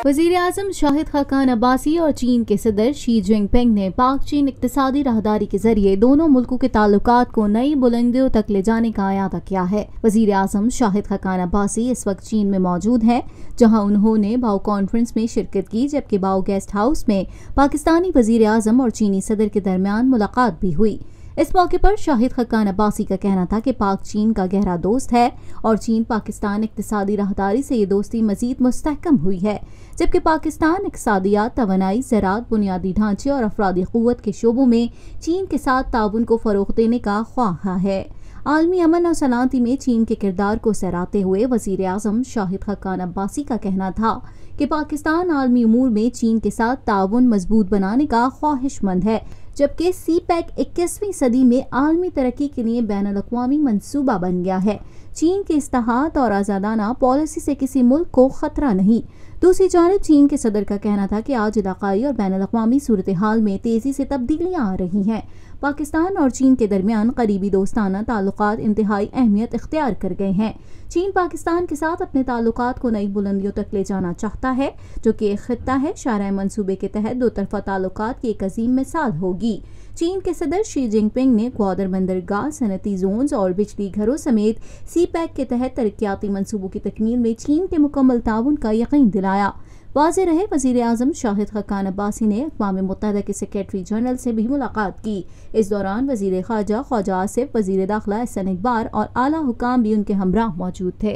वज़ीर-ए-आज़म शाहिद खकान अब्बासी और चीन के सदर शी जिनपिंग ने पाक चीन इक़्तिसादी राहदारी के जरिए दोनों मुल्कों के ताल्लुकात को नई बुलंदियों तक ले जाने का इरादा किया है। वज़ीर-ए-आज़म शाहिद खकान अब्बासी इस वक्त चीन में मौजूद हैं, जहां उन्होंने बाओ कॉन्फ्रेंस में शिरकत की, जबकि बाओ गेस्ट हाउस में पाकिस्तानी वज़ीर-ए-आज़म और चीनी सदर के दरमियान मुलाकात भी हुई। इस मौके पर शाहिद खकान अब्बासी का कहना था कि पाक चीन का गहरा दोस्त है और चीन पाकिस्तान इक़्तिसादी राहदारी से ये दोस्ती मजीद मुस्तहकम हुई है, जबकि पाकिस्तान इक़्तिसादियात, तवानाई, ज़राअत, बुनियादी ढांचे और अफरादी क़ुव्वत के शोबों में चीन के साथ ताउन को फ़रोग़ देने का ख्वाह है। आलमी अमन और सलामती में चीन के किरदार को सराहते हुए वज़ीर-ए-आज़म शाहिद खकान अब्बासी का कहना था कि पाकिस्तान आलमी उमूर में चीन के साथ ताउन मजबूत बनाने का ख्वाहिशमंद है, जबकि CPEC 21वीं सदी में आलमी तरक्की के लिए बैनुल-अक़वामी मंसूबा बन गया है। चीन के इस्तेहाद और आज़ादाना पॉलिसी से किसी मुल्क को खतरा नहीं। दूसरी जानिब चीन के सदर का कहना था कि आज इलाकाई और बैनुल-अक़वामी सूरत हाल में तेजी से तब्दीलियां आ रही हैं। पाकिस्तान और चीन के दरमियान करीबी दोस्ताना ताल्लुकात इंतहाई अहमियत इख्तियार कर गए हैं। चीन पाकिस्तान के साथ अपने ताल्लुकात को नई बुलंदियों तक ले जाना चाहता है, जो कि एक खित्ता है। शारह मंसूबे के तहत दो तरफा ताल्लुकात की एक अजीम मिसाल होगी। चीन के सदर शी जिनपिंग ने ग्वादर बंदरगाह, सनती जोन्स और बिजली घरों समेत CPEC के तहत तरक्याती मंसूबों की तकमील में चीन के मुकम्मल ताउन का यकीन दिलाया। वाज़ेह रहे, वज़ीर-ए-आज़म शाहिद खकान अब्बासी ने अक़वाम मुत्तहिदा के सेक्रेटरी जनरल से भी मुलाकात की। इस दौरान वज़ीर ख़ारजा ख्वाजा आसिफ, वज़ीर दाखिला एहसन इकबार और आला हुकाम भी उनके हमराह मौजूद थे।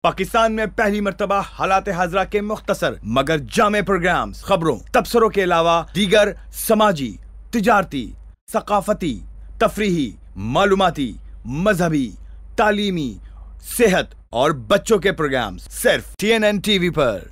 पाकिस्तान में पहली मर्तबा हालात हाज़रा के मुख्तसर मगर जामे प्रोग्राम्स, खबरों, तबसरों के अलावा दीगर समाजी, तिजारती, सकाफती, तफरीही, मालूमाती, मजहबी, तालीमी, सेहत और बच्चों के प्रोग्राम्स सिर्फ TNN TV पर।